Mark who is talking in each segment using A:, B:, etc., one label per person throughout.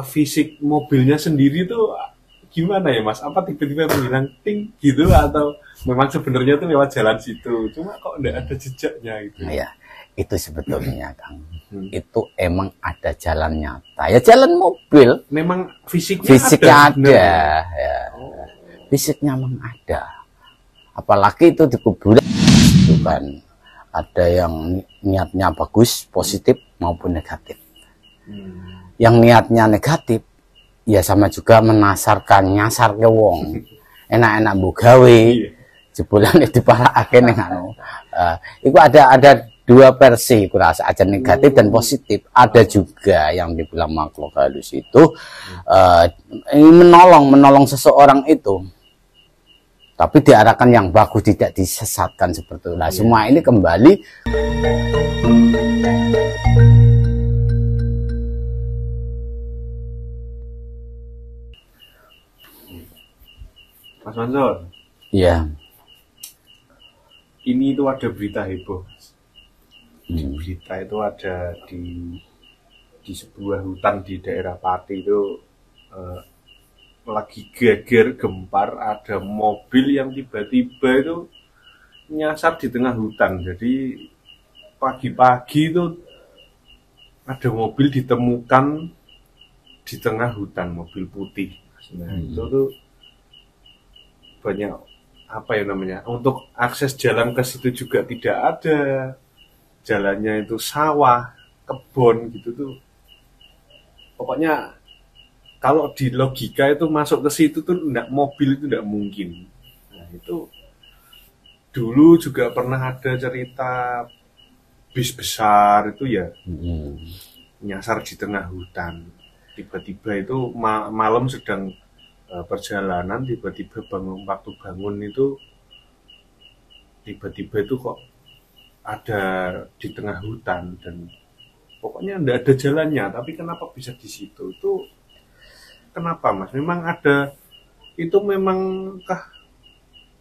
A: fisik mobilnya sendiri tuh gimana ya Mas? Apa tiba-tiba bilang ting gitu atau memang sebenarnya tuh lewat jalan situ? Cuma kok nggak ada jejaknya gitu.
B: Nah, ya, itu sebetulnya Kang.
A: Hmm.
B: Itu emang ada jalan nyata. Ya jalan mobil.
A: Memang
B: Fisiknya ada. Ya.
A: Oh.
B: Fisiknya memang ada. Apalagi itu di kuburan itu kan ada yang niatnya bagus, positif maupun negatif. Yang niatnya negatif ya sama juga menasarkan nyasar ke wong. Enak-enak mbok gawe. Jebulane diparakake ning anu. Itu ada dua versi kurasa aja negatif dan positif. Ada juga yang dibilang makhluk halus itu menolong seseorang itu. Tapi diarahkan yang bagus, tidak disesatkan seperti itu. Nah, semua ini kembali
A: Mas Mansur.
B: ya.
A: Ini itu ada berita heboh. Di berita itu ada di sebuah hutan di daerah Pati itu lagi geger gempar, ada mobil yang tiba-tiba itu nyasar di tengah hutan. Jadi pagi-pagi itu ada mobil ditemukan di tengah hutan, mobil putih. Nah, itu tuh banyak apa ya namanya, untuk akses jalan ke situ juga tidak ada. Jalannya itu sawah, kebun gitu tuh. Pokoknya kalau di logika itu masuk ke situ tuh enggak, mobil itu enggak mungkin. Nah, itu dulu juga pernah ada cerita bis besar itu ya nyasar di tengah hutan. Tiba-tiba itu malam sedang perjalanan, tiba-tiba waktu bangun itu tiba-tiba itu kok ada di tengah hutan dan pokoknya enggak ada jalannya. Tapi kenapa bisa di situ? Itu kenapa Mas? Memang ada, itu memangkah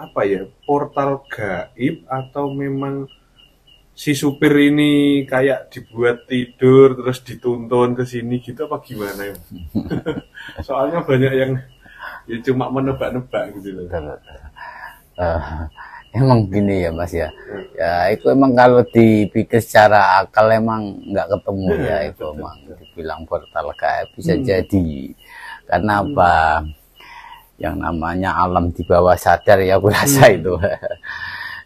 A: apa ya, portal gaib atau memang si supir ini kayak dibuat tidur terus dituntun ke sini gitu apa gimana ya? Soalnya banyak yang ya cuma menebak-nebak gitu loh.
B: Emang gini ya Mas ya. Ya itu emang kalau dipikir secara akal emang nggak ketemu ya itu emang dibilang portal gaib bisa jadi. Karena apa? Yang namanya alam di bawah sadar ya aku rasa itu.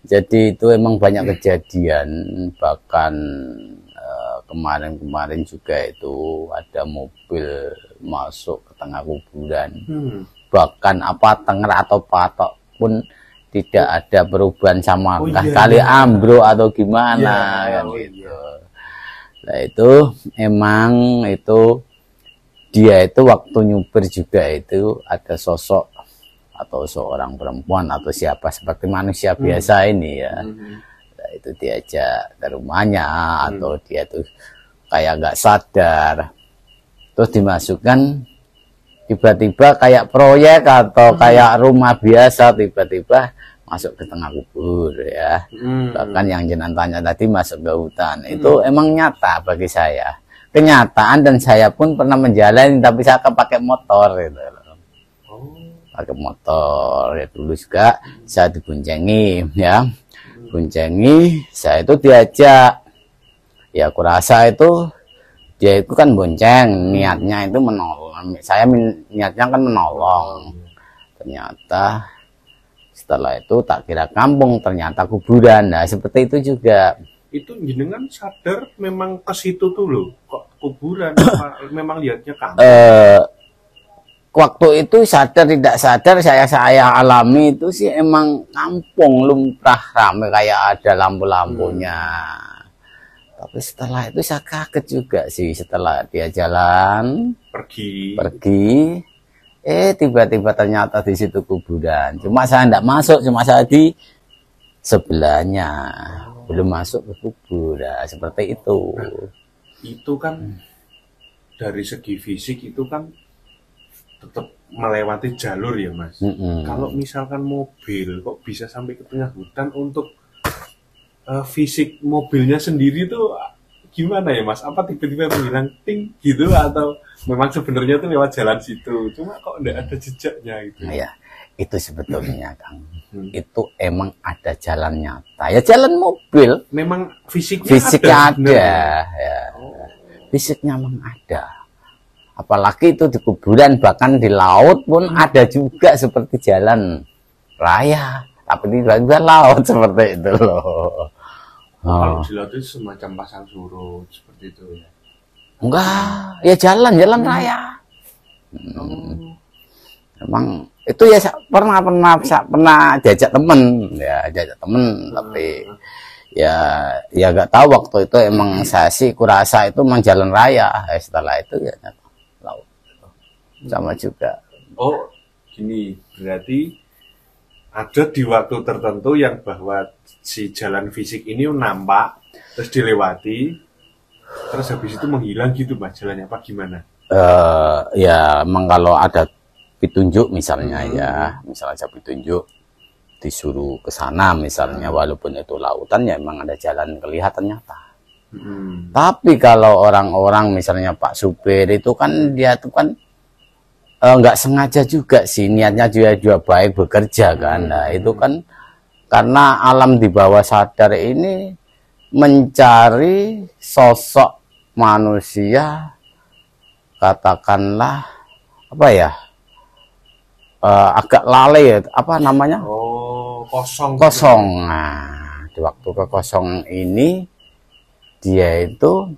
B: Jadi itu emang banyak kejadian, bahkan kemarin-kemarin juga itu ada mobil masuk ke tengah kuburan. Bahkan apa tenger atau patok pun tidak ada perubahan sama kali ambro atau gimana kan gitu. Nah itu emang itu dia itu waktu nyupir juga itu ada sosok atau seorang perempuan atau siapa seperti manusia biasa ini ya. Nah, itu diajak ke rumahnya atau dia tuh kayak nggak sadar terus dimasukkan tiba-tiba kayak proyek atau kayak rumah biasa tiba-tiba masuk ke tengah kubur ya. Bahkan yang jenengan tanya tadi masuk ke hutan itu emang nyata bagi saya. Kenyataan dan saya pun pernah menjalani tapi saya pakai motor gitu. Pakai motor ya, dulu juga saya diboncengi ya. Boncengi saya itu diajak. Ya aku rasa itu dia itu kan bonceng, niatnya itu menolong. Saya niatnya kan menolong. Ternyata setelah itu tak kira kampung, ternyata kuburan. Nah, seperti itu juga.
A: Itu jenengan sadar memang ke situ tuh loh, kok kuburan? Memang lihatnya kampung?
B: Waktu itu sadar tidak sadar saya alami itu sih emang kampung lumrah ramai kayak ada lampu-lampunya. Tapi setelah itu saya kaget juga sih setelah dia jalan pergi tiba-tiba ternyata di situ kuburan. Cuma saya tidak masuk, cuma saya di sebelahnya. Belum masuk ke kubur, nah, seperti itu.
A: Itu kan dari segi fisik itu kan tetap melewati jalur ya Mas. Kalau misalkan mobil kok bisa sampai ke tengah hutan, untuk fisik mobilnya sendiri tuh gimana ya Mas? Apa tiba-tiba menghilang ting gitu atau memang sebenarnya itu lewat jalan situ? Cuma kok enggak ada jejaknya gitu.
B: Ya, itu sebetulnya Kang. Itu emang ada jalan nyata. Ya jalan mobil.
A: Memang fisiknya
B: ada. Ya. Fisiknya memang ada. Apalagi itu di kuburan, bahkan di laut pun ada juga seperti jalan raya. Tapi tiba-tiba laut seperti itu loh.
A: Kalau di laut itu semacam pasang surut seperti itu ya?
B: Enggak, ya jalan raya. Emang itu ya pernah jajak temen, tapi ya nggak tahu waktu itu emang saya sih kurasa itu emang jalan raya. Setelah itu ya laut sama juga.
A: Oh, gini berarti ada di waktu tertentu yang bahwa si jalan fisik ini nampak terus dilewati terus habis itu menghilang gitu Mas, jalannya apa gimana?
B: Ya emang kalau ada petunjuk misalnya misalnya ada petunjuk disuruh ke sana misalnya, walaupun itu lautan ya emang ada jalan kelihatan nyata. Tapi kalau orang-orang misalnya Pak supir itu kan dia tuh kan nggak sengaja juga sih, niatnya juga baik bekerja kan. Nah itu kan karena alam di bawah sadar ini mencari sosok manusia, katakanlah apa ya, agak lalai ya, apa namanya, kosong. Nah di waktu kekosongan ini dia itu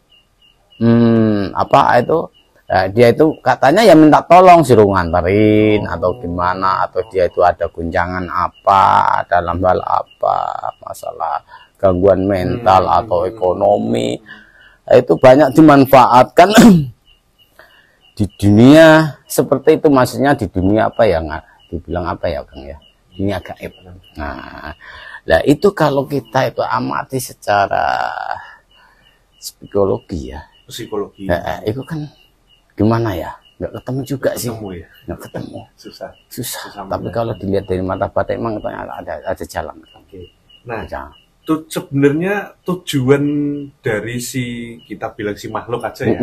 B: dia itu katanya ya minta tolong suruh nganterin atau gimana, atau dia itu ada guncangan apa dalam hal apa, masalah gangguan mental atau ekonomi, itu banyak dimanfaatkan di dunia seperti itu. Maksudnya di dunia apa ya, nggak dibilang apa ya Kang ya, dunia gaib. Nah itu kalau kita itu amati secara psikologi itu kan gimana ya, nggak ketemu juga sih ya? Nggak ketemu, susah. Tapi kalau dilihat dari mata batin emang ada jalan.
A: Nah itu sebenarnya tujuan dari kita bilang si makhluk aja ya,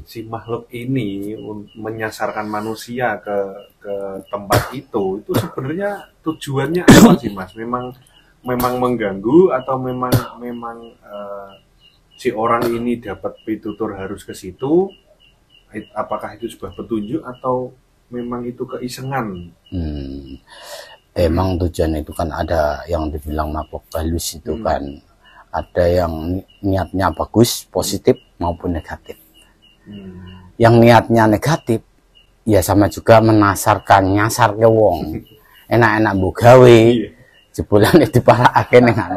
A: si makhluk ini menyasarkan manusia ke tempat itu sebenarnya tujuannya apa sih Mas? Memang mengganggu atau memang si orang ini dapat pitutur harus ke situ? Apakah itu sebuah petunjuk atau memang itu keisengan?
B: Emang tujuan itu kan ada yang dibilang makhluk halus itu kan ada yang niatnya bagus, positif maupun negatif. Yang niatnya negatif ya sama juga nyasar ke wong. Enak-enak mbok gawe jebulan itu para akhirnya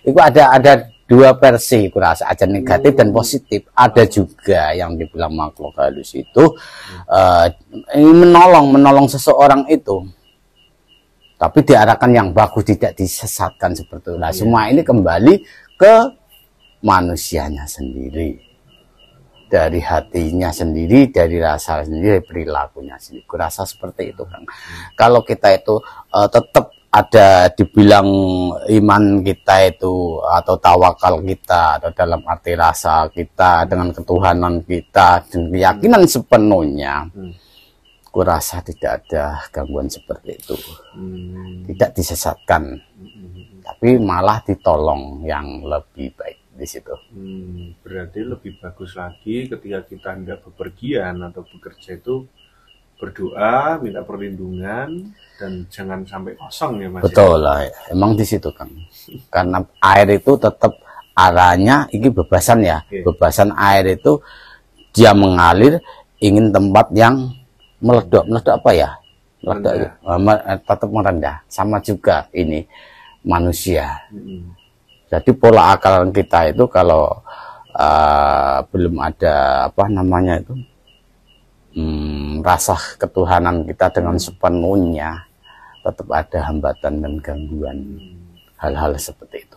B: itu ada dua versi kurasa, aja negatif dan positif. Ada juga yang dibilang makhluk halus itu menolong seseorang itu, tapi diarahkan yang bagus, tidak disesatkan seperti itu. Nah, semua ini kembali ke manusianya sendiri, dari hatinya sendiri, dari rasa sendiri, perilakunya sendiri. Kurasa seperti itu Kang. Kalau kita itu tetap ada dibilang iman kita itu atau tawakal kita, atau dalam arti rasa kita dengan ketuhanan kita dan keyakinan sepenuhnya, kurasa tidak ada gangguan seperti itu, tidak disesatkan, tapi malah ditolong yang lebih baik di situ.
A: Berarti lebih bagus lagi ketika kita hendak bepergian atau bekerja itu berdoa, minta perlindungan, dan jangan sampai kosong ya Mas.
B: Betul lah, emang di situ Kang. Karena air itu tetap arahnya, ini bebasan ya, bebasan air itu dia mengalir ingin tempat yang meledok apa ya, tetap merendah. Sama juga ini manusia. Jadi pola akal kita itu kalau belum ada apa namanya itu rasa ketuhanan kita dengan sepenuhnya, tetap ada hambatan dan gangguan hal-hal seperti itu.